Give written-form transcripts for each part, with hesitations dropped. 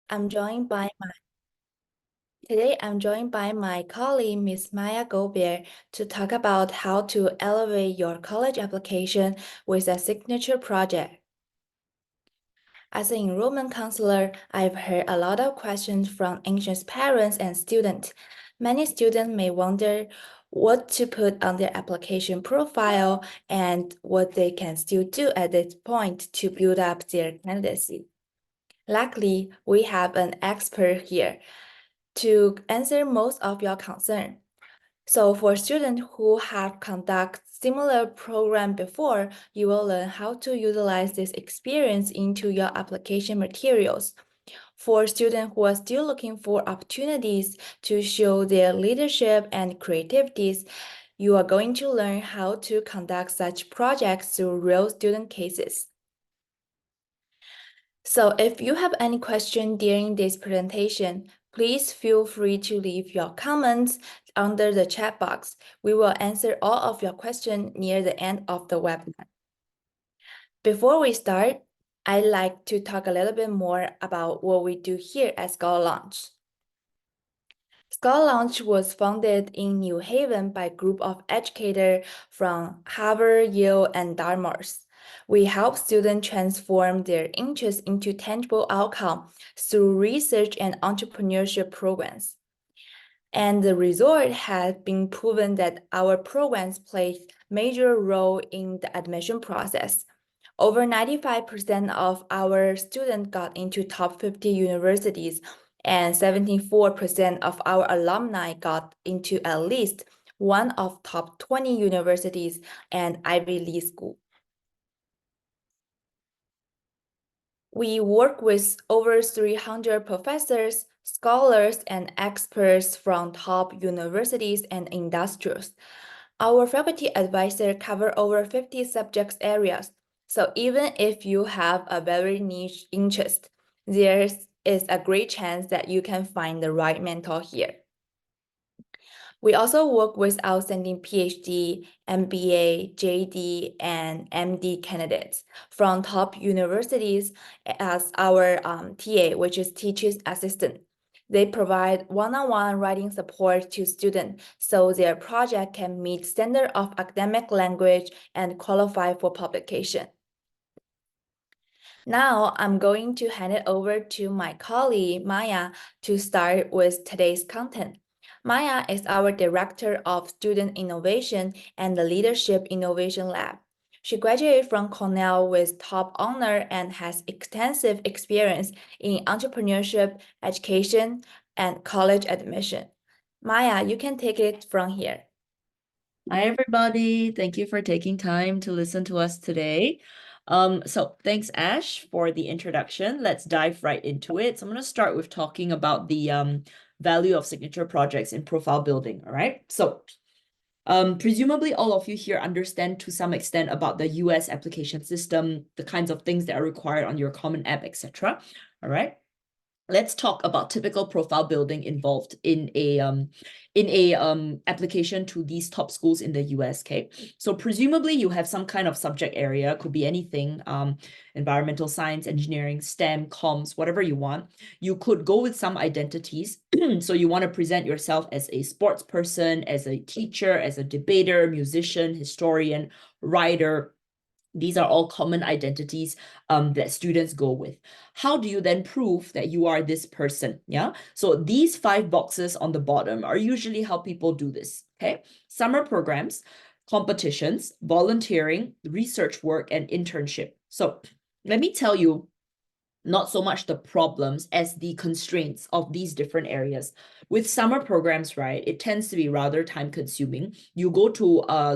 I'm joined by my Today I'm joined by my colleague Miss Maya Gobert to talk about how to elevate your college application with a signature project. As an enrollment counselor, I've heard a lot of questions from anxious parents and students. Many students may wonder what to put on their application profile and what they can still do at this point to build up their candidacy. Luckily, we have an expert here to answer most of your concern. So for students who have conducted similar program before, you will learn how to utilize this experience into your application materials. For students who are still looking for opportunities to show their leadership and creativities, you are going to learn how to conduct such projects through real student cases. So if you have any question during this presentation, please feel free to leave your comments under the chat box. We will answer all of your questions near the end of the webinar. Before we start, I'd like to talk a little bit more about what we do here at Scholar Launch. Scholar Launch was founded in New Haven by a group of educators from Harvard, Yale, and Dartmouth. We help students transform their interests into tangible outcomes through research and entrepreneurship programs. And the result has been proven that our programs play major role in the admission process. Over 95% of our students got into top 50 universities, and 74% of our alumni got into at least one of top 20 universities and Ivy League school. We work with over 300 professors, scholars, and experts from top universities and industries. Our faculty advisor cover over 50 subject areas. So even if you have a very niche interest, there is a great chance that you can find the right mentor here. We also work with outstanding PhD, MBA, JD, and MD candidates from top universities as our TA, which is teacher's assistant. They provide one-on-one writing support to students so their project can meet standard of academic language and qualify for publication. Now I'm going to hand it over to my colleague Maya to start with today's content. Maya is our Director of Student Innovation and the Leadership Innovation Lab. She graduated from Cornell with top honor and has extensive experience in entrepreneurship, education, and college admission. Maya, you can take it from here. Hi, everybody. Thank you for taking time to listen to us today. So thanks, Ash, for the introduction. Let's dive right into it. So I'm going to start with talking about the value of signature projects in profile building. All right. So presumably all of you here understand to some extent about the US application system, the kinds of things that are required on your Common App, etc. All right. Let's talk about typical profile building involved in a application to these top schools in the US. Okay, so presumably you have some kind of subject area, could be anything, environmental science, engineering, STEM, comms, whatever you want. You could go with some identities. So you want to present yourself as a sports person, as a teacher, as a debater, musician, historian, writer. These are all common identities that students go with. How do you then prove that you are this person? Yeah. So these 5 boxes on the bottom are usually how people do this. Okay. Summer programs, competitions, volunteering, research work, and internship. So let me tell you not so much the problems as the constraints of these different areas. With summer programs, right, it tends to be rather time consuming. You go to,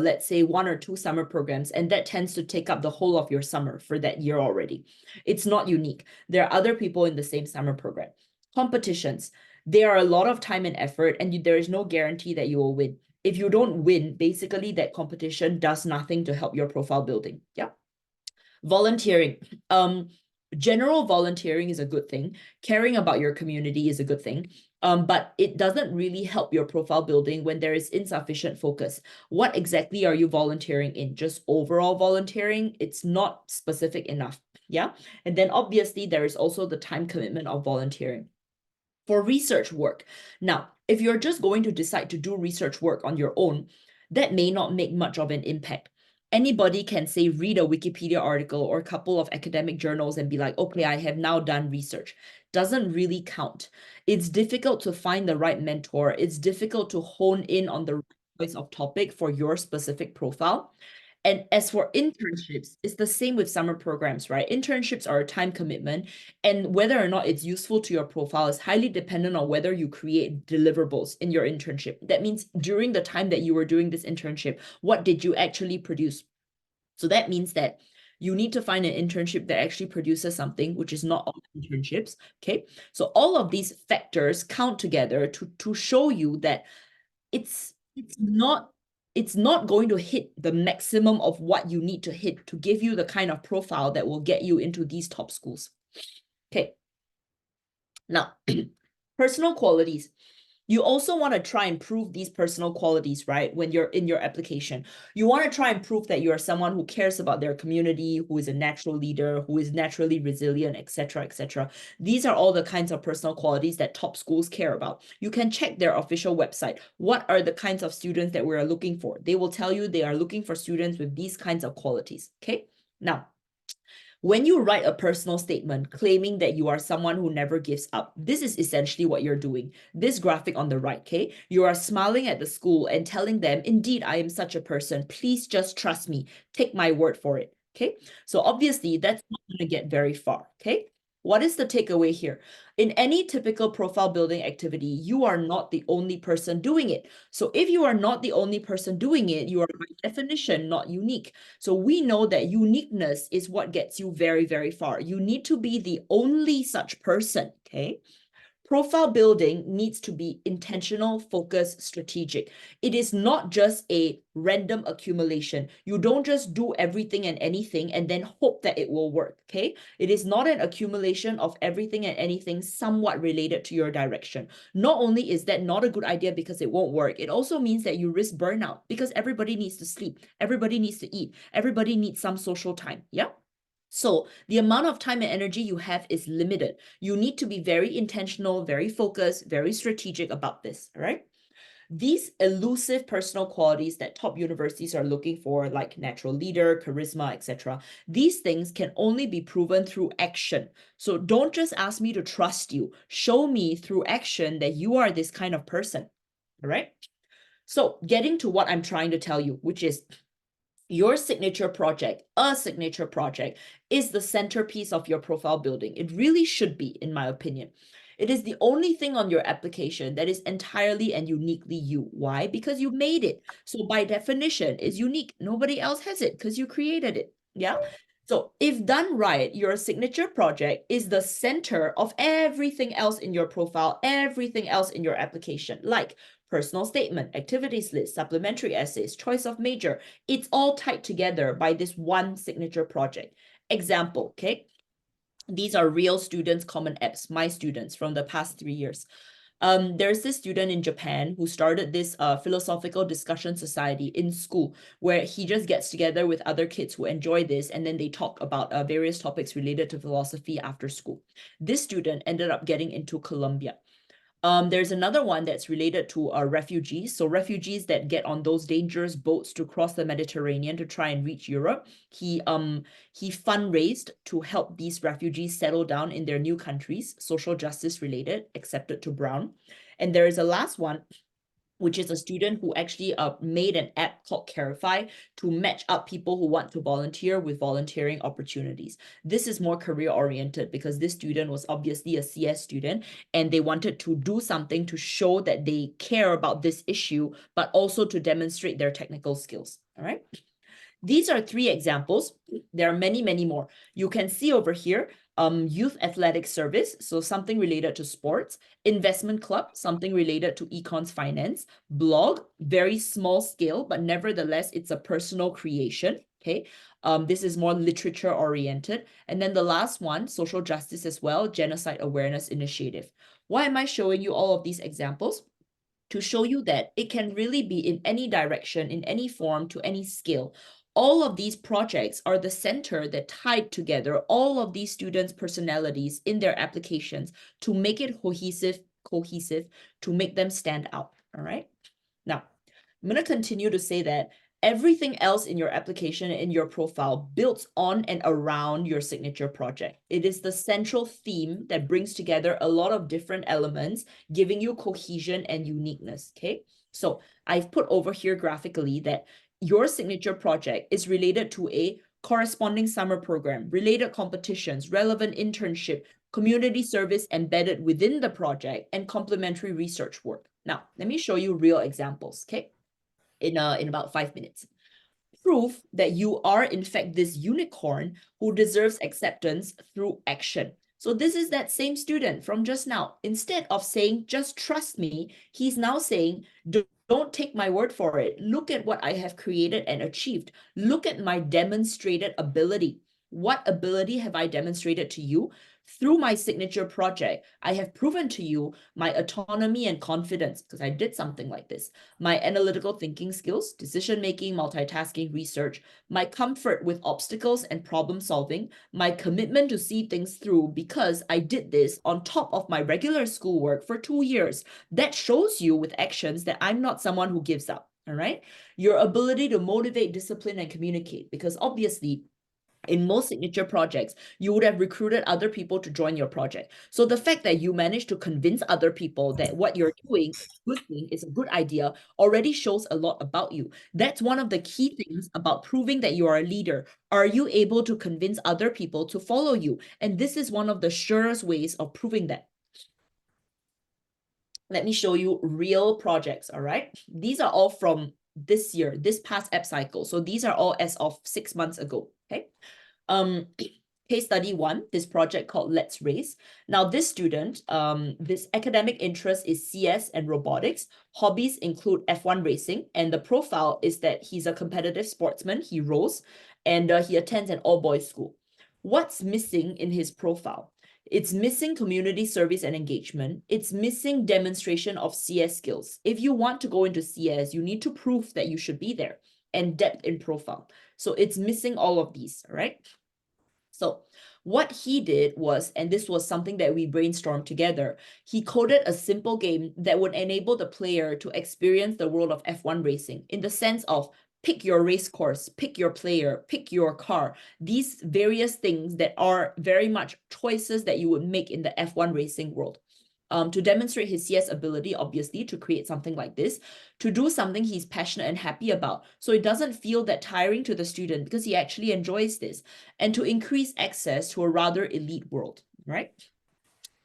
let's say, 1 or 2 summer programs, and that tends to take up the whole of your summer for that year already. It's not unique. There are other people in the same summer program. Competitions, there are a lot of time and effort, and there is no guarantee that you will win. If you don't win, basically that competition does nothing to help your profile building. Yeah. Volunteering. General volunteering is a good thing. Caring about your community is a good thing. But it doesn't really help your profile building when there is insufficient focus. What exactly are you volunteering in? Just overall volunteering? It's not specific enough. Yeah. And then obviously there is also the time commitment of volunteering. For research work. Now, if you're just going to decide to do research work on your own, that may not make much of an impact. Anybody can say, read a Wikipedia article or a couple of academic journals and be like, okay, I have now done research. Doesn't really count. It's difficult to find the right mentor. It's difficult to hone in on the right choice of topic for your specific profile. And as for internships, it's the same with summer programs, right? Internships are a time commitment, and whether or not it's useful to your profile is highly dependent on whether you create deliverables in your internship. That means during the time that you were doing this internship, what did you actually produce? So that means that you need to find an internship that actually produces something, which is not all internships. Okay. So all of these factors count together to show you that it's not going to hit the maximum of what you need to hit to give you the kind of profile that will get you into these top schools. Okay. Now, personal qualities. You also want to try and prove these personal qualities, right? When you're in your application, you want to try and prove that you are someone who cares about their community, who is a natural leader, who is naturally resilient, etc., etc. These are all the kinds of personal qualities that top schools care about. You can check their official website. What are the kinds of students that we are looking for? They will tell you they are looking for students with these kinds of qualities. Okay. Now, when you write a personal statement claiming that you are someone who never gives up, this is essentially what you're doing. This graphic on the right, okay? You are smiling at the school and telling them, indeed, I am such a person. Please just trust me. Take my word for it, okay? So obviously, that's not going to get very far, okay? What is the takeaway here? In any typical profile building activity, you are not the only person doing it. So if you are not the only person doing it, you are by definition not unique. So we know that uniqueness is what gets you very, very far. You need to be the only such person, okay? Profile building needs to be intentional, focused, strategic. It is not just a random accumulation. You don't just do everything and anything and then hope that it will work, okay? It is not an accumulation of everything and anything somewhat related to your direction. Not only is that not a good idea because it won't work, it also means that you risk burnout because everybody needs to sleep, everybody needs to eat, everybody needs some social time, yeah? So the amount of time and energy you have is limited. You need to be very intentional, very focused, very strategic about this, all right? These elusive personal qualities that top universities are looking for, like natural leader, charisma, etc., these things can only be proven through action. So don't just ask me to trust you. Show me through action that you are this kind of person, all right? So getting to what I'm trying to tell you, which is your signature project, a signature project, is the centerpiece of your profile building. It really should be, in my opinion. It is the only thing on your application that is entirely and uniquely you. Why? Because you made it. So by definition, it's unique. Nobody else has it because you created it. Yeah. So if done right, your signature project is the center of everything else in your profile, everything else in your application, like personal statement, activities list, supplementary essays, choice of major. It's all tied together by this one signature project. Example, okay? These are real students' common apps, my students from the past 3 years. There's this student in Japan who started this philosophical discussion society in school where he just gets together with other kids who enjoy this and then they talk about various topics related to philosophy after school. This student ended up getting into Columbia. There's another one that's related to refugees. So refugees that get on those dangerous boats to cross the Mediterranean to try and reach Europe. He fundraised to help these refugees settle down in their new countries, social justice related, accepted to Brown. And there is a last one, which is a student who actually made an app called Carify to match up people who want to volunteer with volunteering opportunities. This is more career oriented because this student was obviously a CS student and they wanted to do something to show that they care about this issue, but also to demonstrate their technical skills. All right. These are 3 examples. There are many, many more. You can see over here, youth athletic service, so something related to sports, investment club, something related to econs finance, blog, very small scale, but nevertheless, it's a personal creation. okay? This is more literature oriented. And then the last one, social justice as well, genocide awareness initiative. Why am I showing you all of these examples? To show you that it can really be in any direction, in any form, to any scale. All of these projects are the center that tied together all of these students' personalities in their applications to make it cohesive, to make them stand out, all right? Now, I'm going to continue to say that everything else in your application, in your profile, builds on and around your signature project. It is the central theme that brings together a lot of different elements, giving you cohesion and uniqueness, okay? So I've put over here graphically that your signature project is related to a corresponding summer program, related competitions, relevant internship, community service embedded within the project, and complementary research work. Now, let me show you real examples, okay? In about 5 minutes. Proof that you are in fact this unicorn who deserves acceptance through action. So this is that same student from just now. Instead of saying, just trust me, he's now saying, don't take my word for it. Look at what I have created and achieved. Look at my demonstrated ability. What ability have I demonstrated to you? Through my signature project, I have proven to you my autonomy and confidence because I did something like this, my analytical thinking skills, decision-making, multitasking, research, my comfort with obstacles and problem solving, my commitment to see things through because I did this on top of my regular schoolwork for 2 years. That shows you with actions that I'm not someone who gives up, all right? Your ability to motivate, discipline, and communicate, because obviously in most signature projects, you would have recruited other people to join your project. So the fact that you managed to convince other people that what you're doing is a good idea already shows a lot about you. That's one of the key things about proving that you are a leader. Are you able to convince other people to follow you? And this is one of the surest ways of proving that. Let me show you real projects, all right? These are all from this year, this past app cycle. So these are all as of 6 months ago, okay? Case study 1, this project called Let's Race. Now, this student, this academic interest is CS and robotics. Hobbies include F1 racing, and the profile is that he's a competitive sportsman. He rows, and he attends an all-boys school. What's missing in his profile? It's missing community service and engagement. It's missing demonstration of CS skills. If you want to go into CS, you need to prove that you should be there, and depth in profile. So it's missing all of these, right? So what he did was, and this was something that we brainstormed together, he coded a simple game that would enable the player to experience the world of F1 racing in the sense of pick your race course, pick your player, pick your car, these various things that are very much choices that you would make in the F1 racing world. To demonstrate his CS ability, obviously, to create something like this, to do something he's passionate and happy about. So it doesn't feel that tiring to the student because he actually enjoys this, and to increase access to a rather elite world, right?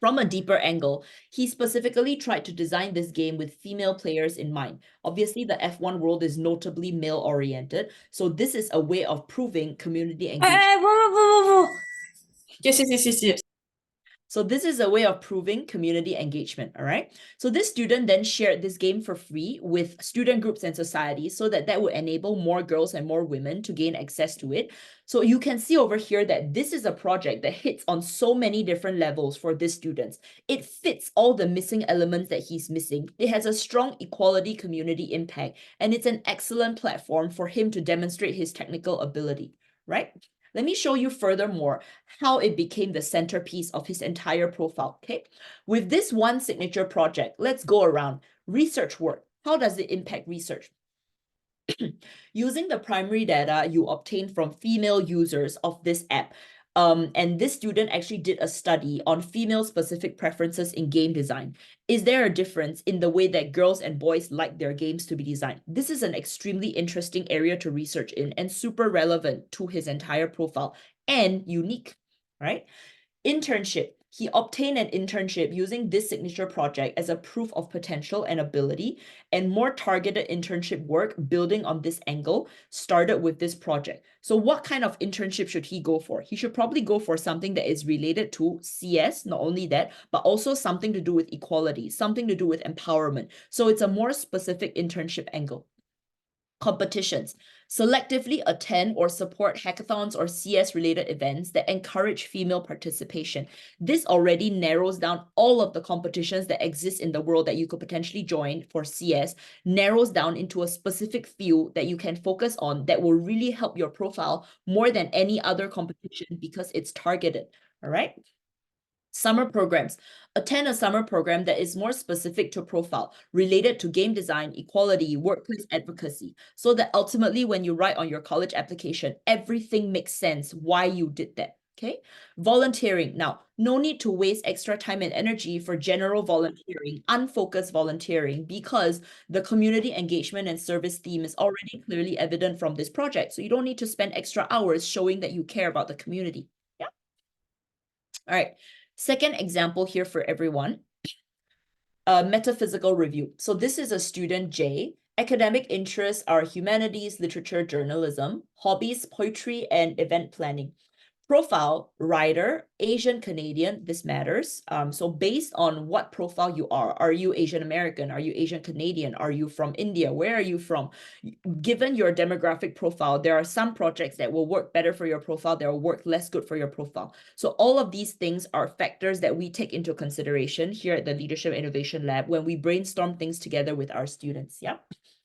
From a deeper angle, he specifically tried to design this game with female players in mind. Obviously, the F1 world is notably male-oriented, so this is a way of proving community engagement. 哎，不，谢谢。So this is a way of proving community engagement, all right? So this student then shared this game for free with student groups and societies so that would enable more girls and more women to gain access to it. So you can see over here that this is a project that hits on so many different levels for these students. It fits all the missing elements that he's missing. It has a strong equality community impact, and it's an excellent platform for him to demonstrate his technical ability, right? Let me show you furthermore how it became the centerpiece of his entire profile, okay? With this one signature project, let's go around. Research work. How does it impact research? Using the primary data you obtain from female users of this app, and this student actually did a study on female-specific preferences in game design. Is there a difference in the way that girls and boys like their games to be designed? This is an extremely interesting area to research in and super relevant to his entire profile and unique, right? Internship. He obtained an internship using this signature project as a proof of potential and ability, and more targeted internship work building on this angle started with this project. So what kind of internship should he go for? He should probably go for something that is related to CS, not only that, but also something to do with equality, something to do with empowerment. So it's a more specific internship angle. Competitions. Selectively attend or support hackathons or CS-related events that encourage female participation. This already narrows down all of the competitions that exist in the world that you could potentially join for CS, narrows down into a specific field that you can focus on that will really help your profile more than any other competition because it's targeted, all right? Summer programs. Attend a summer program that is more specific to profile, related to game design, equality, workplace advocacy, so that ultimately when you write on your college application, everything makes sense why you did that. Okay, volunteering. Now, no need to waste extra time and energy for general volunteering, unfocused volunteering, because the community engagement and service theme is already clearly evident from this project. So you don't need to spend extra hours showing that you care about the community. Yeah. All right. Second example here for everyone, a metaphysical review. So this is a student J. Academic interests are humanities, literature, journalism, hobbies, poetry, and event planning. Profile, writer, Asian Canadian, this matters. So based on what profile you are you Asian American? Are you Asian Canadian? Are you from India? Where are you from? Given your demographic profile, there are some projects that will work better for your profile, that will work less good for your profile. So all of these things are factors that we take into consideration here at the Leadership Innovation Lab when we brainstorm things together with our students. Yeah.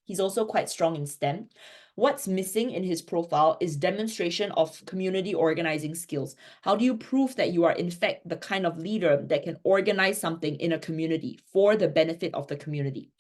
He's also quite strong in STEM. What's missing in his profile is demonstration of community organizing skills. How do you prove that you are in fact the kind of leader that can organize something in a community for the benefit of the community?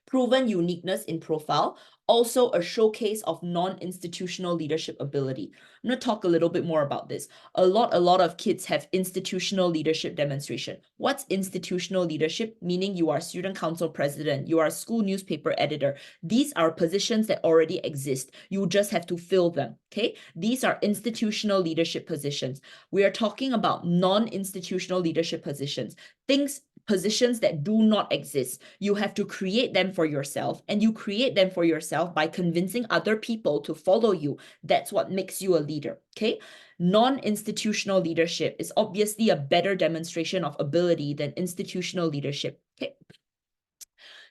Proven uniqueness in profile, also a showcase of non-institutional leadership ability. I'm going to talk a little bit more about this. A lot of kids have institutional leadership demonstration. What's institutional leadership? Meaning you are student council president, you are school newspaper editor. These are positions that already exist. You just have to fill them, okay? These are institutional leadership positions. We are talking about non-institutional leadership positions. Positions that do not exist. You have to create them for yourself, and you create them for yourself by convincing other people to follow you. That's what makes you a leader, okay? Non-institutional leadership is obviously a better demonstration of ability than institutional leadership, okay?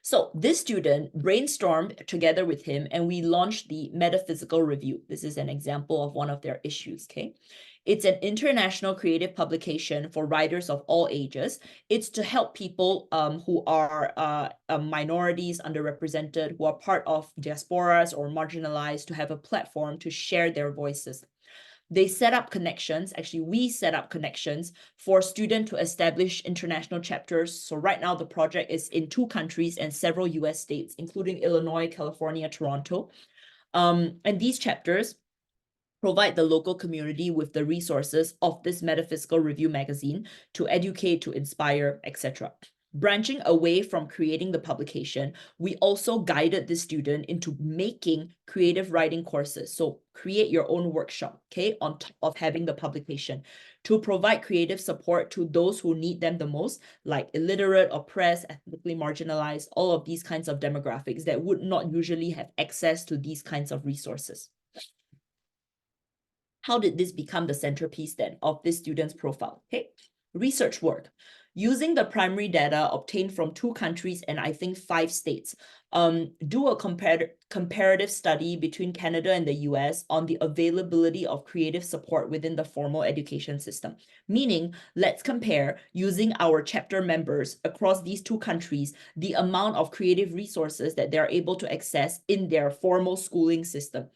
So this student brainstormed together with him, and we launched the metaphysical review. This is an example of one of their issues, okay? It's an international creative publication for writers of all ages. It's to help people who are minorities, underrepresented, who are part of diasporas or marginalized, to have a platform to share their voices. They set up connections. Actually, we set up connections for students to establish international chapters. So right now, the project is in 2 countries and several US states, including Illinois, California, Toronto. And these chapters provide the local community with the resources of this metaphysical review magazine to educate, to inspire, etc. Branching away from creating the publication, we also guided the student into making creative writing courses. So create your own workshop, okay, on top of having the publication, to provide creative support to those who need them the most, like illiterate, oppressed, ethnically marginalized, all of these kinds of demographics that would not usually have access to these kinds of resources. How did this become the centerpiece then of this student's profile? Okay, research work. Using the primary data obtained from 2 countries and I think 5 states, do a comparative study between Canada and the US on the availability of creative support within the formal education system. Meaning, let's compare, using our chapter members across these 2 countries, the amount of creative resources that they're able to access in their formal schooling system.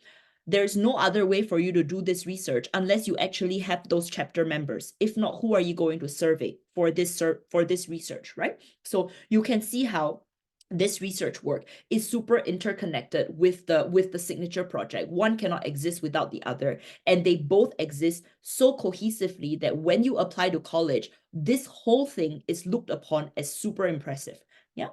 There's no other way for you to do this research unless you actually have those chapter members. If not, who are you going to survey for this research, right? So you can see how this research work is super interconnected with the signature project. One cannot exist without the other, and they both exist so cohesively that when you apply to college, this whole thing is looked upon as super impressive. Yeah.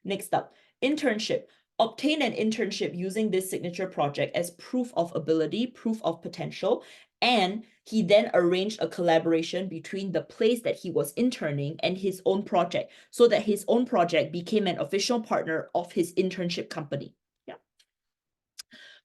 Next up, internship. Obtain an internship using this signature project as proof of ability, proof of potential, and he then arranged a collaboration between the place that he was interning and his own project, so that his own project became an official partner of his internship company. Yeah.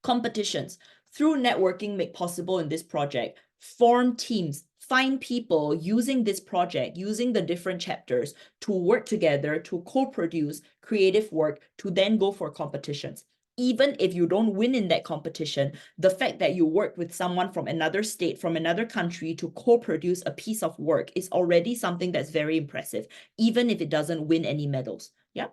Competitions. Through networking made possible in this project, form teams, find people using this project, using the different chapters to work together to co-produce creative work to then go for competitions. even if you don't win in that competition, the fact that you work with someone from another state, from another country to co-produce a piece of work is already something that's very impressive, even if it doesn't win any medals. Yeah.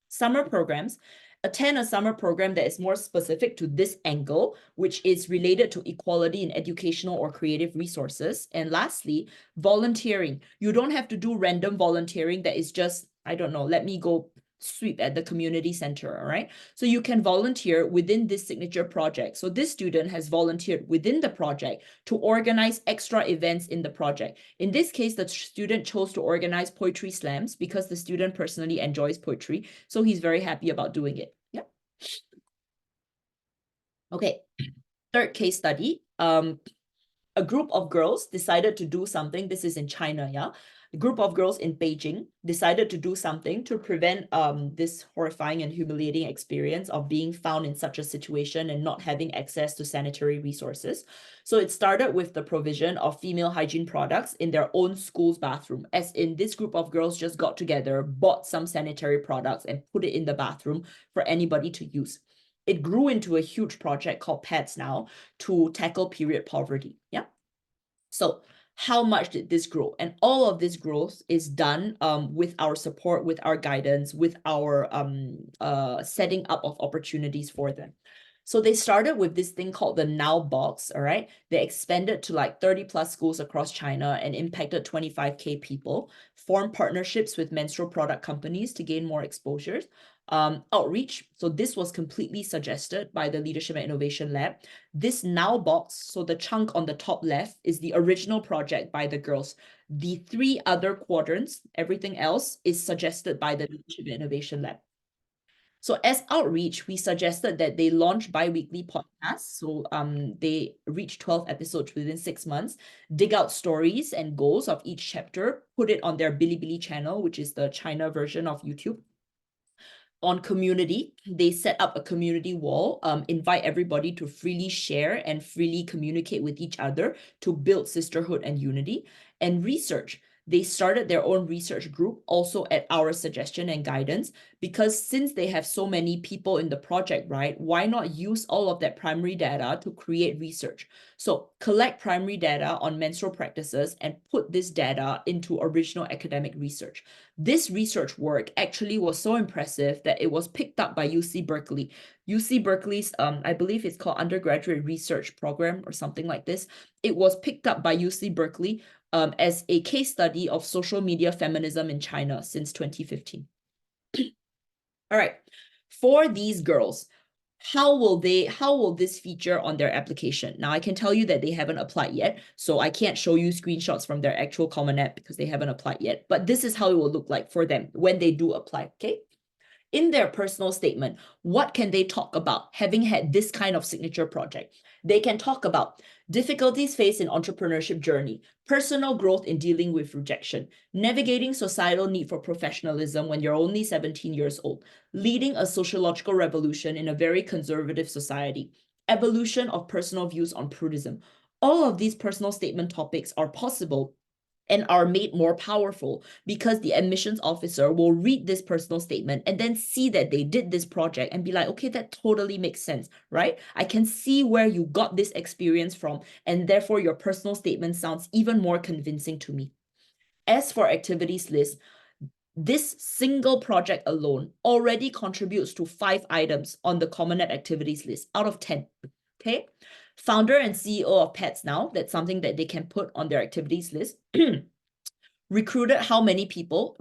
Summer programs. Attend a summer program that is more specific to this angle, which is related to equality in educational or creative resources. And lastly, volunteering. You don't have to do random volunteering that is just, I don't know, let me go sweep at the community center, all right? So you can volunteer within this signature project. So this student has volunteered within the project to organize extra events in the project. In this case, the student chose to organize poetry slams because the student personally enjoys poetry. So he's very happy about doing it. Yeah. Okay. Third case study. A group of girls decided to do something. This is in China, yeah. A group of girls in Beijing decided to do something to prevent this horrifying and humiliating experience of being found in such a situation and not having access to sanitary resources. So it started with the provision of female hygiene products in their own school's bathroom, as in this group of girls just got together, bought some sanitary products and put it in the bathroom for anybody to use. It grew into a huge project called Pads Now to tackle period poverty. Yeah. So how much did this grow? And all of this growth is done with our support, with our guidance, with our setting up of opportunities for them. So they started with this thing called the Now Box, all right? They expanded to like 30 plus schools across China and impacted 25K people, formed partnerships with menstrual product companies to gain more exposures. Outreach. So this was completely suggested by the Leadership and Innovation Lab. This Now box, so the chunk on the top left, is the original project by the girls. The 3 other quadrants, everything else, is suggested by the Leadership and Innovation Lab. So as outreach, we suggested that they launch bi-weekly podcasts. So they reach 12 episodes within 6 months, dig out stories and goals of each chapter, put it on their Bilibili channel, which is the China version of YouTube. On community, they set up a community wall, invite everybody to freely share and freely communicate with each other to build sisterhood and unity. And research, they started their own research group also at our suggestion and guidance, because since they have so many people in the project, right, why not use all of that primary data to create research? So collect primary data on menstrual practices and put this data into original academic research. This research work actually was so impressive that it was picked up by UC Berkeley. UC Berkeley's, I believe it's called undergraduate research program or something like this. It was picked up by UC Berkeley as a case study of social media feminism in China since 2015. All right, for these girls, how will this feature on their application? Now, I can tell you that they haven't applied yet, so I can't show you screenshots from their actual Common App because they haven't applied yet, but this is how it will look like for them when they do apply, okay? In their personal statement, what can they talk about having had this kind of signature project? They can talk about difficulties faced in entrepreneurship journey, personal growth in dealing with rejection, navigating societal need for professionalism when you're only 17 years old, leading a sociological revolution in a very conservative society, evolution of personal views on prudism. All of these personal statement topics are possible and are made more powerful because the admissions officer will read this personal statement and then see that they did this project and be like, okay, that totally makes sense, right? I can see where you got this experience from, and therefore your personal statement sounds even more convincing to me. As for activities list, this single project alone already contributes to 5 items on the Common App activities list out of 10, okay? Founder and CEO of Pads Now, that's something that they can put on their activities list. Recruited how many people,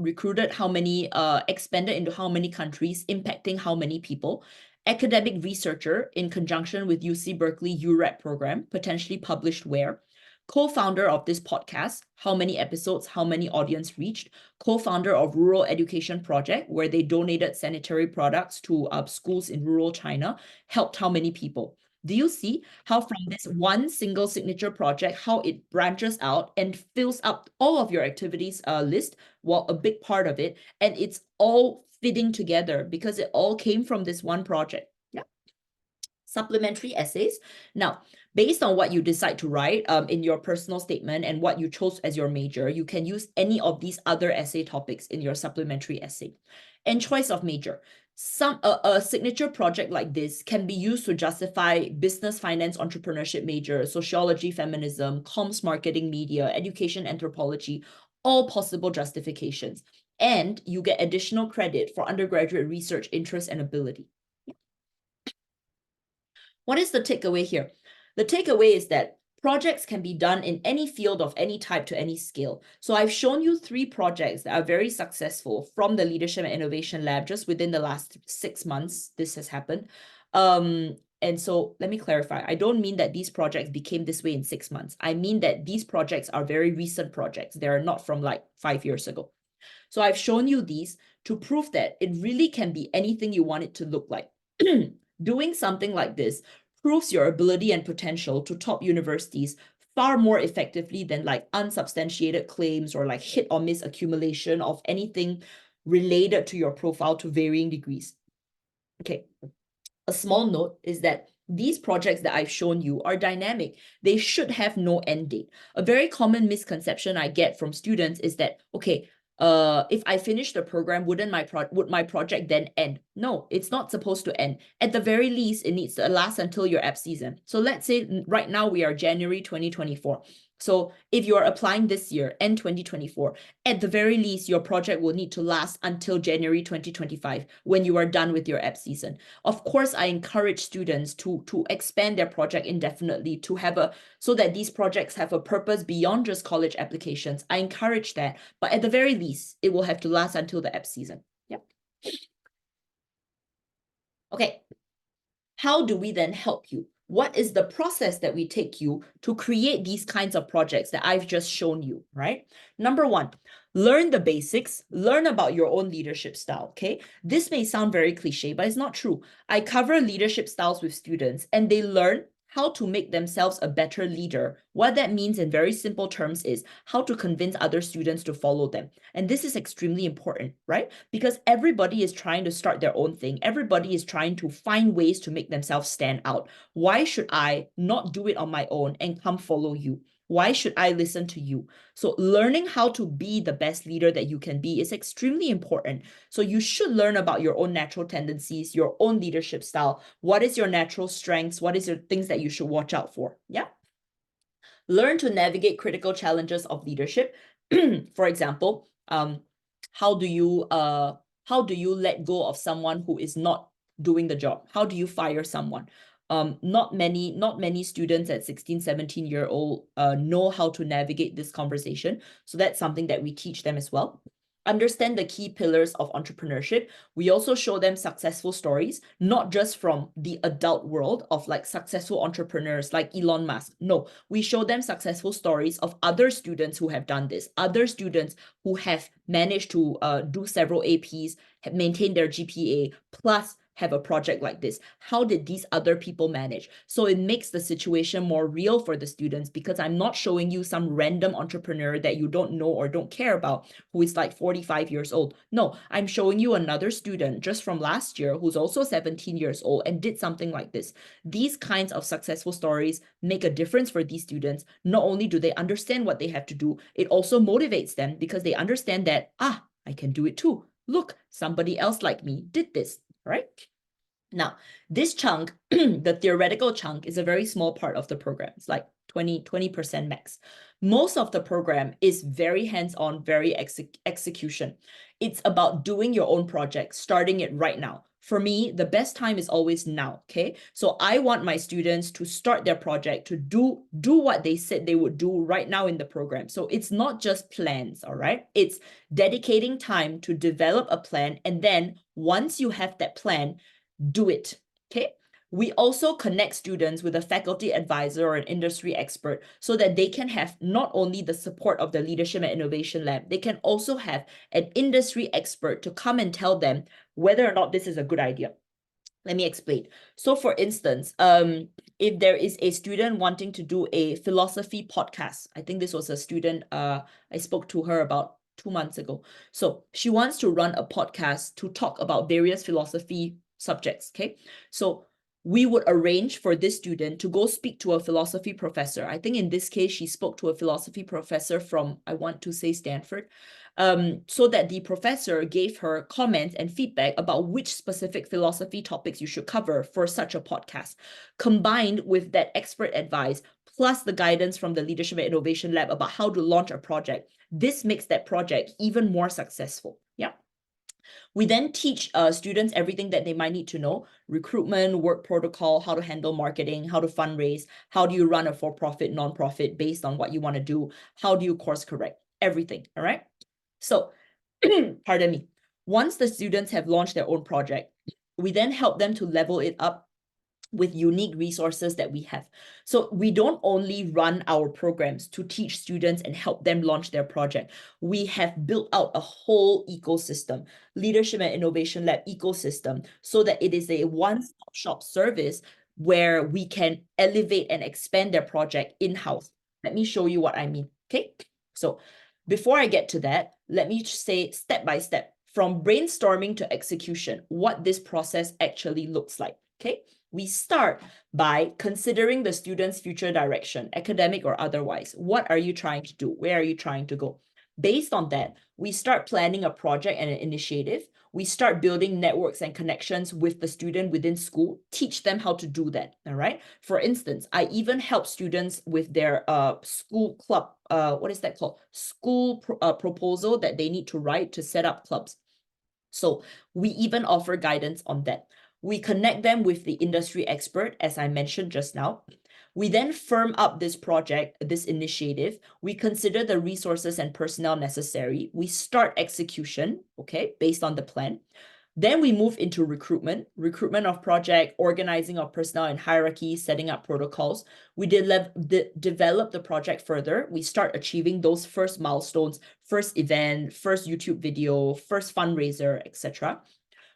expanded into how many countries, impacting how many people. Academic researcher in conjunction with UC Berkeley UREP program, potentially published where. Co-founder of this podcast, how many episodes, how many audience reached. Co-founder of Rural Education Project, where they donated sanitary products to schools in rural China, helped how many people. Do you see how from this one single signature project, how it branches out and fills up all of your activities list, well, a big part of it, and it's all fitting together because it all came from this one project. Yeah. Supplementary essays. Now, based on what you decide to write in your personal statement and what you chose as your major, you can use any of these other essay topics in your supplementary essay. And choice of major. A signature project like this can be used to justify business, finance, entrepreneurship major, sociology, feminism, comms, marketing, media, education, anthropology, all possible justifications. And you get additional credit for undergraduate research interest and ability. What is the takeaway here? The takeaway is that projects can be done in any field of any type to any scale. So I've shown you 3 projects that are very successful from the Leadership and Innovation Lab just within the last 6 months. This has happened. And so let me clarify. I don't mean that these projects became this way in 6 months. I mean that these projects are very recent projects. They are not from like 5 years ago. So I've shown you these to prove that it really can be anything you want it to look like. Doing something like this proves your ability and potential to top universities far more effectively than like unsubstantiated claims or like hit or miss accumulation of anything related to your profile to varying degrees. Okay, a small note is that these projects that I've shown you are dynamic. They should have no end date. A very common misconception I get from students is that, okay, if I finish the program, would my project then end? No, it's not supposed to end. At the very least, it needs to last until your app season. So let's say right now we are January 2024. So if you're applying this year, end 2024, at the very least, your project will need to last until January 2025 when you are done with your app season. Of course, I encourage students to expand their project indefinitely so that these projects have a purpose beyond just college applications. I encourage that, but at the very least, it will have to last until the app season. Yep. Okay. How do we then help you? What is the process that we take you to create these kinds of projects that I've just shown you, right? Number 1, learn the basics, learn about your own leadership style, okay? This may sound very cliche, but it's not true. I cover leadership styles with students and they learn how to make themselves a better leader. What that means in very simple terms is how to convince other students to follow them. And this is extremely important, right? Because everybody is trying to start their own thing. Everybody is trying to find ways to make themselves stand out. Why should I not do it on my own and come follow you? Why should I listen to you? So learning how to be the best leader that you can be is extremely important. So you should learn about your own natural tendencies, your own leadership style. What is your natural strengths? What is your things that you should watch out for? Yeah. Learn to navigate critical challenges of leadership. For example, how do you let go of someone who is not doing the job? How do you fire someone? Not many students at 16, 17-year-old know how to navigate this conversation. So that's something that we teach them as well. Understand the key pillars of entrepreneurship. We also show them successful stories, not just from the adult world of like successful entrepreneurs like Elon Musk. No, we show them successful stories of other students who have done this, other students who have managed to do several APs, have maintained their GPA, plus have a project like this. How did these other people manage? So it makes the situation more real for the students because I'm not showing you some random entrepreneur that you don't know or don't care about who is like 45 years old. No, I'm showing you another student just from last year who's also 17 years old and did something like this. These kinds of successful stories make a difference for these students. Not only do they understand what they have to do, it also motivates them because they understand that, I can do it too. Look, somebody else like me did this. Right? Now, this chunk, the theoretical chunk, is a very small part of the program. It's like 20% max. Most of the program is very hands-on, very execution. It's about doing your own project, starting it right now. For me, the best time is always now, okay? So I want my students to start their project, to do what they said they would do right now in the program. So it's not just plans, all right? It's dedicating time to develop a plan. And then once you have that plan, do it, okay? We also connect students with a faculty advisor or an industry expert so that they can have not only the support of the Leadership and Innovation Lab, they can also have an industry expert to come and tell them whether or not this is a good idea. Let me explain. So for instance, if there is a student wanting to do a philosophy podcast, I think this was a student, I spoke to her about 2 months ago. So she wants to run a podcast to talk about various philosophy subjects, okay? So we would arrange for this student to go speak to a philosophy professor. I think in this case, she spoke to a philosophy professor from, I want to say Stanford, so that the professor gave her comments and feedback about which specific philosophy topics you should cover for such a podcast, combined with that expert advice, plus the guidance from the Leadership and Innovation Lab about how to launch a project. This makes that project even more successful. Yeah. We then teach students everything that they might need to know: recruitment, work protocol, how to handle marketing, how to fundraise, how do you run a for-profit, non-profit based on what you want to do, how do you course correct, everything, all right? So, pardon me. Once the students have launched their own project, we then help them to level it up with unique resources that we have. So we don't only run our programs to teach students and help them launch their project. We have built out a whole ecosystem, Leadership and Innovation Lab ecosystem, so that it is a one-stop shop service where we can elevate and expand their project in-house. Let me show you what I mean, okay? So before I get to that, let me say step by step, from brainstorming to execution, what this process actually looks like, okay? We start by considering the student's future direction, academic or otherwise. What are you trying to do? Where are you trying to go? Based on that, we start planning a project and an initiative. We start building networks and connections with the student within school, teach them how to do that, all right? For instance, I even help students with their school club, what is that called? School proposal that they need to write to set up clubs. So we even offer guidance on that. We connect them with the industry expert, as I mentioned just now. We then firm up this project, this initiative. We consider the resources and personnel necessary. We start execution, okay, based on the plan. Then we move into recruitment of project, organizing of personnel and hierarchy, setting up protocols. We develop the project further. We start achieving those first milestones, first event, first YouTube video, first fundraiser, etc.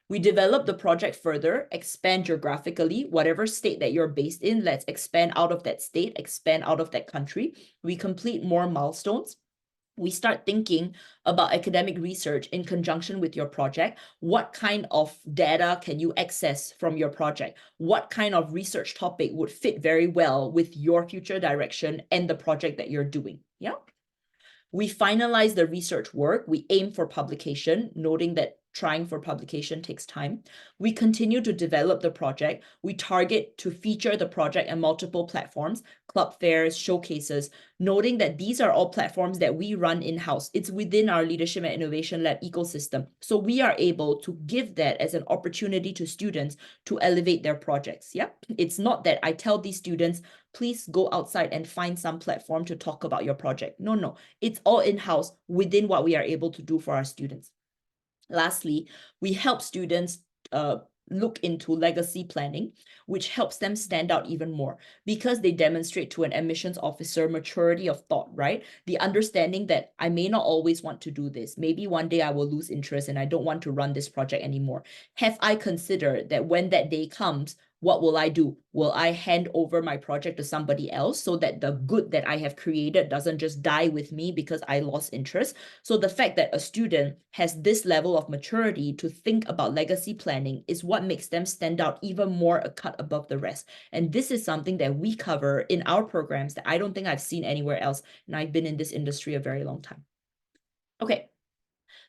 We develop the project further, expand geographically, whatever state that you're based in, let's expand out of that state, expand out of that country. We complete more milestones. We start thinking about academic research in conjunction with your project. What kind of data can you access from your project? What kind of research topic would fit very well with your future direction and the project that you're doing? Yeah. We finalize the research work. We aim for publication, noting that trying for publication takes time. We continue to develop the project. We target to feature the project on multiple platforms, club fairs, showcases, noting that these are all platforms that we run in-house. It's within our Leadership and Innovation Lab ecosystem. So we are able to give that as an opportunity to students to elevate their projects. Yeah, it's not that I tell these students, please go outside and find some platform to talk about your project. No, it's all in-house within what we are able to do for our students. Lastly, we help students look into legacy planning, which helps them stand out even more because they demonstrate to an admissions officer maturity of thought, right? The understanding that I may not always want to do this. Maybe one day I will lose interest and I don't want to run this project anymore. Have I considered that when that day comes, what will I do? Will I hand over my project to somebody else so that the good that I have created doesn't just die with me because I lost interest? So the fact that a student has this level of maturity to think about legacy planning is what makes them stand out even more a cut above the rest. And this is something that we cover in our programs that I don't think I've seen anywhere else. And I've been in this industry a very long time. Okay.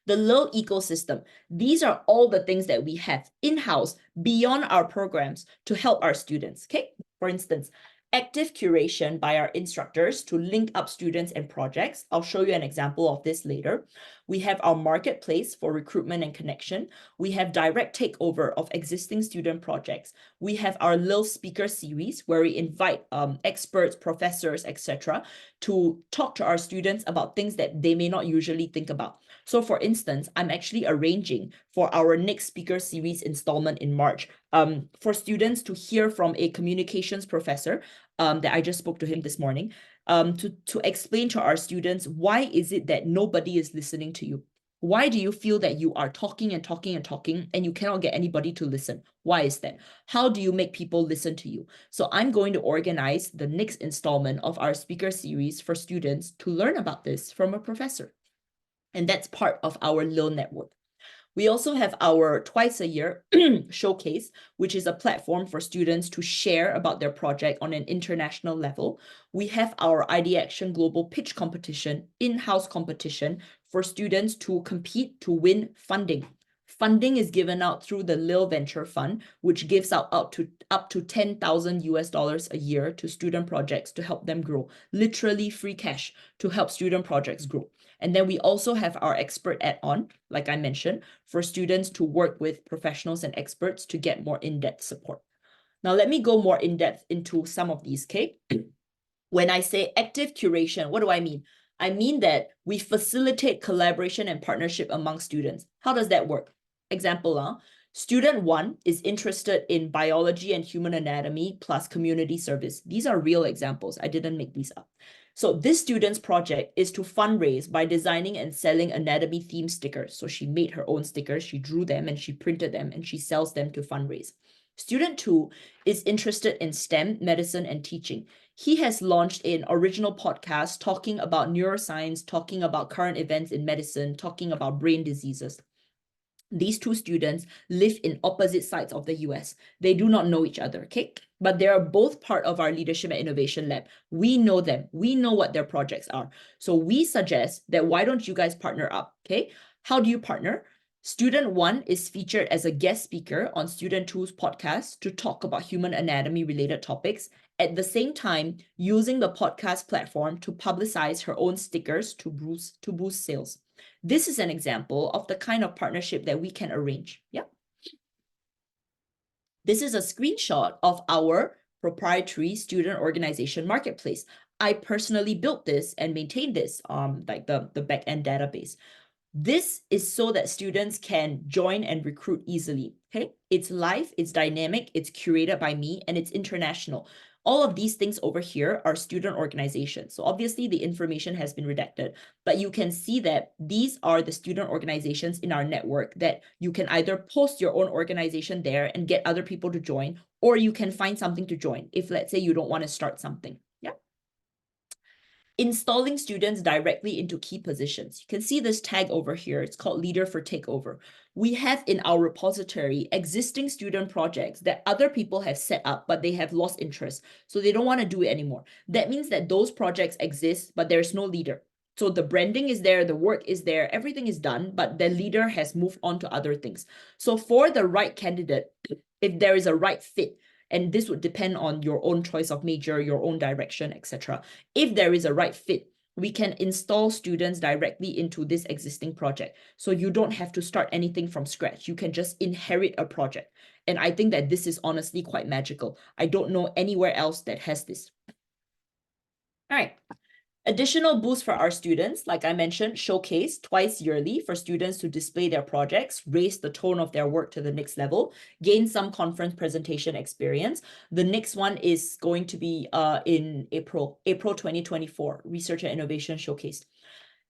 The little ecosystem. These are all the things that we have in-house beyond our programs to help our students, okay? For instance, active curation by our instructors to link up students and projects. I'll show you an example of this later. We have our marketplace for recruitment and connection. We have direct takeover of existing student projects. We have our Lil Speaker series where we invite experts, professors, etc. to talk to our students about things that they may not usually think about. So for instance, I'm actually arranging for our next speaker series installment in March for students to hear from a communications professor that I just spoke to him this morning to explain to our students, why is it that nobody is listening to you? Why do you feel that you are talking and talking and talking and you cannot get anybody to listen? Why is that? How do you make people listen to you? So I'm going to organize the next installment of our speaker series for students to learn about this from a professor. And that's part of our Lil network. We also have our twice a year showcase, which is a platform for students to share about their project on an international level. We have our IDEaction Global Pitch Competition, in-house competition for students to compete to win funding. Funding is given out through the Lil Venture Fund, which gives out up to $10,000 a year to student projects to help them grow. Literally free cash to help student projects grow. And then we also have our expert add-on, like I mentioned, for students to work with professionals and experts to get more in-depth support. Now, let me go more in-depth into some of these, okay? When I say active curation, what do I mean? I mean that we facilitate collaboration and partnership among students. How does that work? Example, student 1 is interested in biology and human anatomy plus community service. These are real examples. I didn't make these up. So this student's project is to fundraise by designing and selling anatomy themed stickers. So she made her own stickers, she drew them and she printed them and she sells them to fundraise. Student 2 is interested in STEM, medicine, and teaching. He has launched an original podcast talking about neuroscience, talking about current events in medicine, talking about brain diseases. These two students live in opposite sides of the US. They do not know each other, okay? But they are both part of our Leadership and Innovation Lab. We know them. We know what their projects are. So we suggest that why don't you guys partner up, okay? How do you partner? Student 1 is featured as a guest speaker on Student 2's podcast to talk about human anatomy related topics, at the same time using the podcast platform to publicize her own stickers to boost sales. This is an example of the kind of partnership that we can arrange. Yeah. This is a screenshot of our proprietary student organization marketplace. I personally built this and maintained this, like the backend database. This is so that students can join and recruit easily, okay? It's live, it's dynamic, it's curated by me, and it's international. All of these things over here are student organizations. So obviously the information has been redacted, but you can see that these are the student organizations in our network that you can either post your own organization there and get other people to join, or you can find something to join if, let's say, you don't want to start something. Yeah. Installing students directly into key positions. You can see this tag over here. It's called Leader for Takeover. We have in our repository existing student projects that other people have set up, but they have lost interest. So they don't want to do it anymore. That means that those projects exist, but there's no leader. So the branding is there, the work is there, everything is done, but the leader has moved on to other things. So for the right candidate, if there is a right fit, and this would depend on your own choice of major, your own direction, etc. If there is a right fit, we can install students directly into this existing project. So you don't have to start anything from scratch. You can just inherit a project. And I think that this is honestly quite magical. I don't know anywhere else that has this. All right. Additional boost for our students, like I mentioned, showcase twice yearly for students to display their projects, raise the tone of their work to the next level, gain some conference presentation experience. The next one is going to be in April 2024, Research and Innovation Showcase.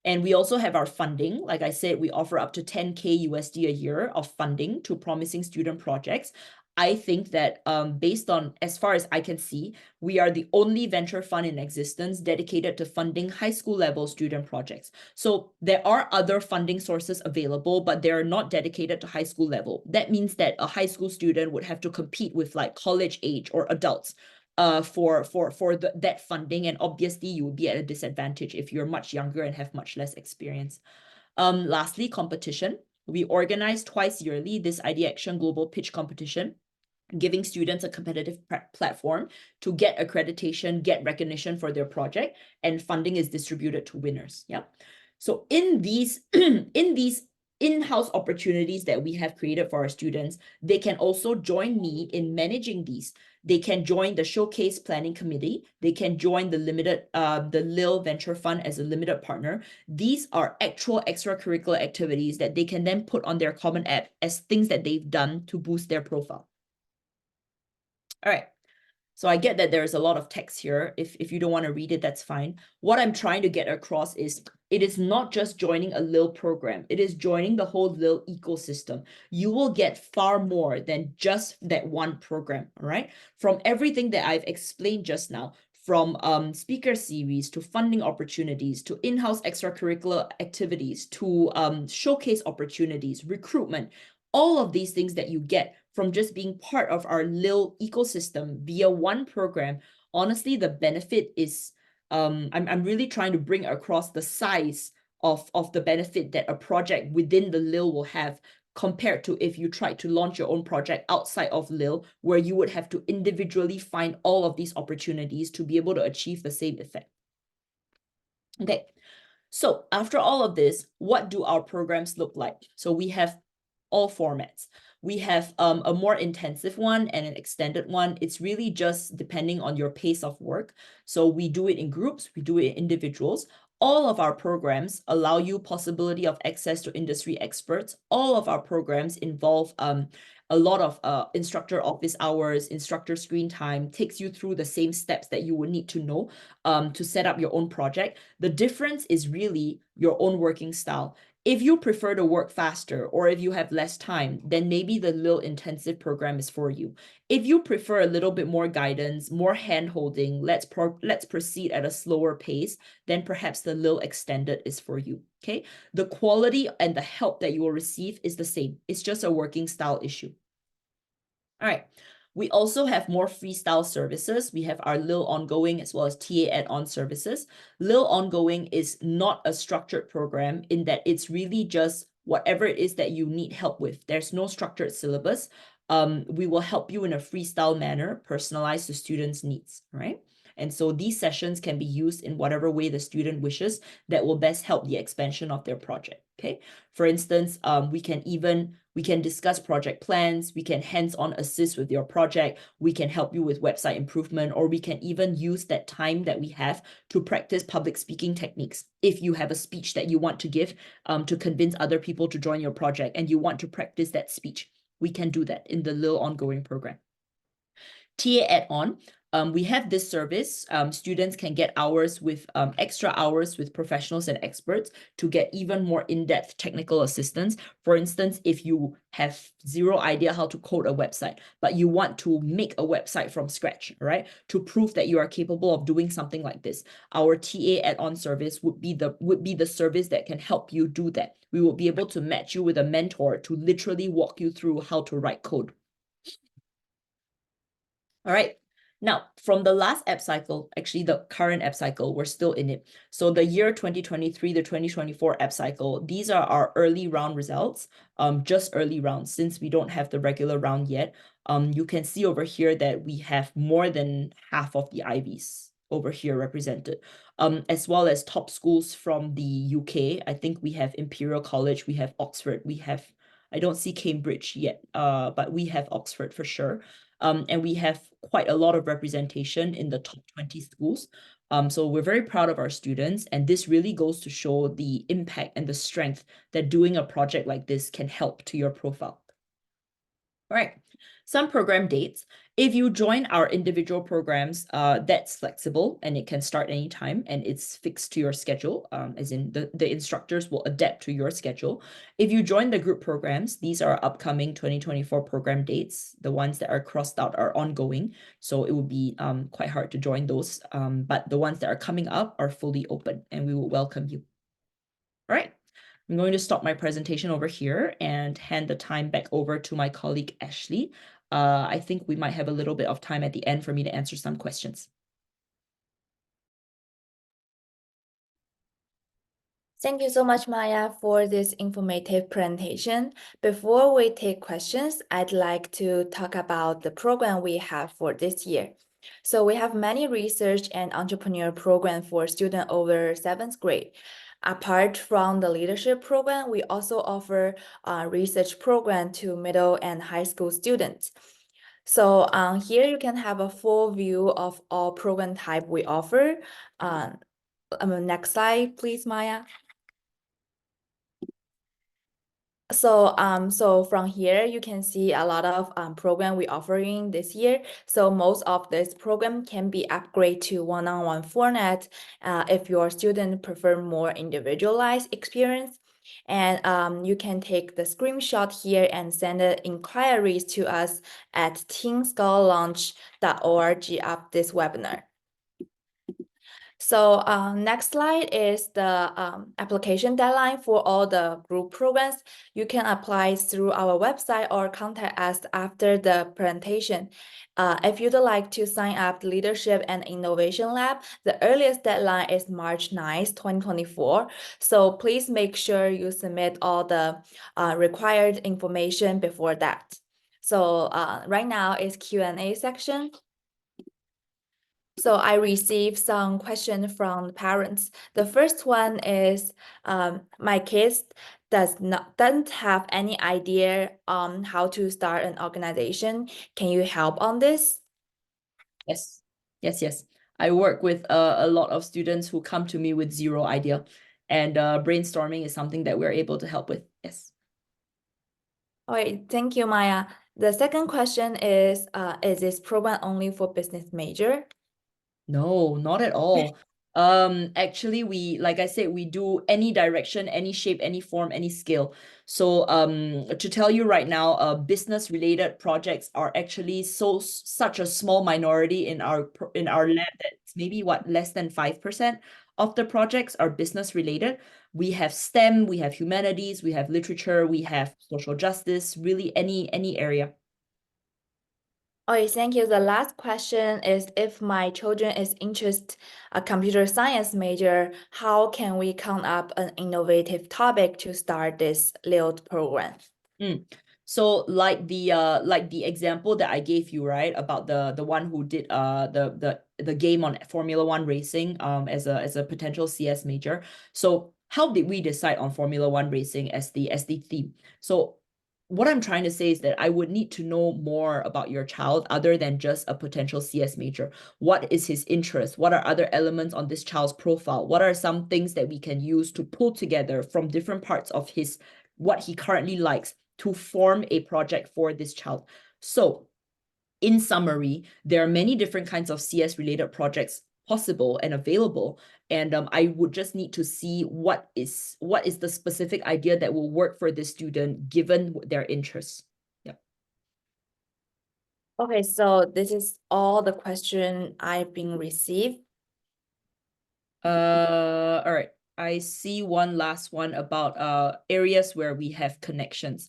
And we also have our funding. Like I said, we offer up to 10K USD a year of funding to promising student projects. I think that based on, as far as I can see, we are the only venture fund in existence dedicated to funding high school level student projects. So there are other funding sources available, but they're not dedicated to high school level. That means that a high school student would have to compete with like college age or adults for that funding. And obviously you would be at a disadvantage if you're much younger and have much less experience. Lastly, competition. We organize twice yearly this IDEaction Global Pitch Competition, giving students a competitive platform to get accreditation, get recognition for their project, and funding is distributed to winners. Yeah. So in these in-house opportunities that we have created for our students, they can also join me in managing these. They can join the Showcase Planning Committee. They can join the Lil Venture Fund as a limited partner. These are actual extracurricular activities that they can then put on their Common App as things that they've done to boost their profile. All right. So I get that there's a lot of text here. If you don't want to read it, that's fine. What I'm trying to get across is it is not just joining a Lil program. It is joining the whole Lil ecosystem. You will get far more than just that one program, all right? From everything that I've explained just now, from speaker series to funding opportunities to in-house extracurricular activities to showcase opportunities, recruitment, all of these things that you get from just being part of our Lil ecosystem via one program. Honestly, the benefit is I'm really trying to bring across the size of the benefit that a project within the Lil will have compared to if you tried to launch your own project outside of Lil, where you would have to individually find all of these opportunities to be able to achieve the same effect. Okay, so after all of this, what do our programs look like? So we have all formats. We have a more intensive one and an extended one. It's really just depending on your pace of work. So we do it in groups, we do it in individuals. All of our programs allow you possibility of access to industry experts. All of our programs involve a lot of instructor office hours, instructor screen time, takes you through the same steps that you would need to know to set up your own project. The difference is really your own working style. If you prefer to work faster or if you have less time, then maybe the Lil intensive program is for you. If you prefer a little bit more guidance, more hand-holding, let's proceed at a slower pace, then perhaps the Lil extended is for you, okay? The quality and the help that you will receive is the same. It's just a working style issue. All right. We also have more freestyle services. We have our Lil Ongoing as well as TA add-on services. Lil Ongoing is not a structured program in that it's really just whatever it is that you need help with. There's no structured syllabus. We will help you in a freestyle manner, personalized to students' needs, right? And so these sessions can be used in whatever way the student wishes that will best help the expansion of their project, okay? For instance, we can discuss project plans, we can hands-on assist with your project, we can help you with website improvement, or we can even use that time that we have to practice public speaking techniques. If you have a speech that you want to give to convince other people to join your project and you want to practice that speech, we can do that in the Lil Ongoing program. TA add-on, we have this service. Students can get hours with extra hours with professionals and experts to get even more in-depth technical assistance. For instance, if you have zero idea how to code a website, but you want to make a website from scratch, right? To prove that you are capable of doing something like this, our TA add-on service would be the service that can help you do that. We will be able to match you with a mentor to literally walk you through how to write code. All right. Now, from the last app cycle, actually the current app cycle, we're still in it. So the year 2023 to 2024 app cycle, these are our early round results, just early rounds, since we don't have the regular round yet. You can see over here that we have more than half of the Ivies over here represented, as well as top schools from the UK. I think we have Imperial College, we have Oxford, I don't see Cambridge yet, but we have Oxford for sure. And we have quite a lot of representation in the top 20 schools. So we're very proud of our students, and this really goes to show the impact and the strength that doing a project like this can help to your profile. All right, some program dates. If you join our individual programs, that's flexible and it can start anytime and it's fixed to your schedule, as in the instructors will adapt to your schedule. If you join the group programs, these are upcoming 2024 program dates. The ones that are crossed out are ongoing, so it would be quite hard to join those, but the ones that are coming up are fully open and we will welcome you. All right. I'm going to stop my presentation over here and hand the time back over to my colleague, Ashley. I think we might have a little bit of time at the end for me to answer some questions. Thank you so much, Maya, for this informative presentation. Before we take questions, I'd like to talk about the program we have for this year. So we have many research and entrepreneur programs for students over 7th grade. Apart from the leadership program, we also offer a research program to middle and high school students. So here you can have a full view of all program type we offer. Next slide, please, Maya. So from here you can see a lot of program we offering this year. So most of this program can be upgraded to one-on-one format if your student prefer more individualized experience. And you can take the screenshot here and send the inquiries to us at teenscholarlaunch.org of this webinar. So next slide is the application deadline for all the group programs. You can apply through our website or contact us after the presentation. If you'd like to sign up the Leadership and Innovation Lab, the earliest deadline is March 9th, 2024. So please make sure you submit all the required information before that. So right now is Q&A section. So I received some questions from parents. The first one is, my kids doesn't have any idea on how to start an organization. Can you help on this? Yes, yes, yes. I work with a lot of students who come to me with zero idea, and brainstorming is something that we're able to help with. Yes. All right, thank you, Maya. The second question is this program only for business major? No, not at all. Actually, like I said, we do any direction, any shape, any form, any scale. So, to tell you right now, business related projects are actually such a small minority in our lab that it's maybe less than 5% of the projects are business related. We have STEM, we have humanities, we have literature, we have social justice, really any area. Okay, thank you. The last question is, if my children is interested a computer science major, how can we come up an innovative topic to start this LILT program? So like the example that I gave you, right, about the one who did the game on Formula One racing as a potential CS major. So how did we decide on Formula One racing as the theme? So what I'm trying to say is that I would need to know more about your child other than just a potential CS major. What is his interest? What are other elements on this child's profile? What are some things that we can use to pull together from different parts of what he currently likes to form a project for this child? So in summary, there are many different kinds of CS related projects possible and available, and I would just need to see what is the specific idea that will work for this student given their interests. Yeah. Okay, so this is all the question I've been received. All right. I see one last one about areas where we have connections.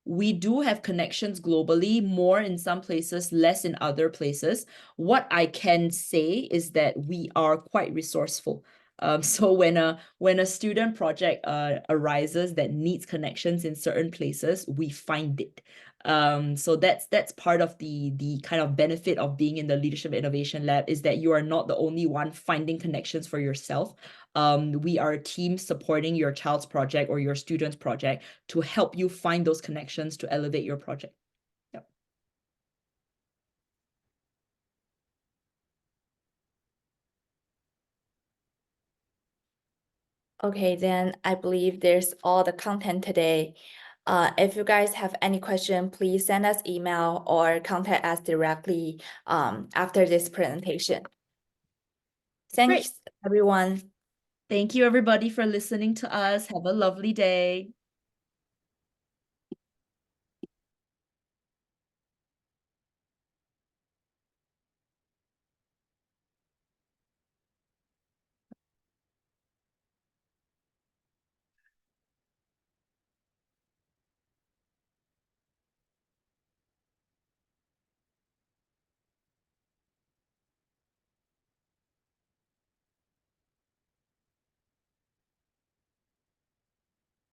We do have connections globally, more in some places, less in other places. What I can say is that we are quite resourceful. So when a student project arises that needs connections in certain places, we find it. So that's part of the kind of benefit of being in the Leadership Innovation Lab, is that you are not the only one finding connections for yourself. We are a team supporting your child's project or your student's project to help you find those connections to elevate your project. Yep. Okay, then I believe there's all the content today. If you guys have any question, please send us email or contact us directly after this presentation. Thanks, everyone. Thank you, everybody, for listening to us. Have a lovely day.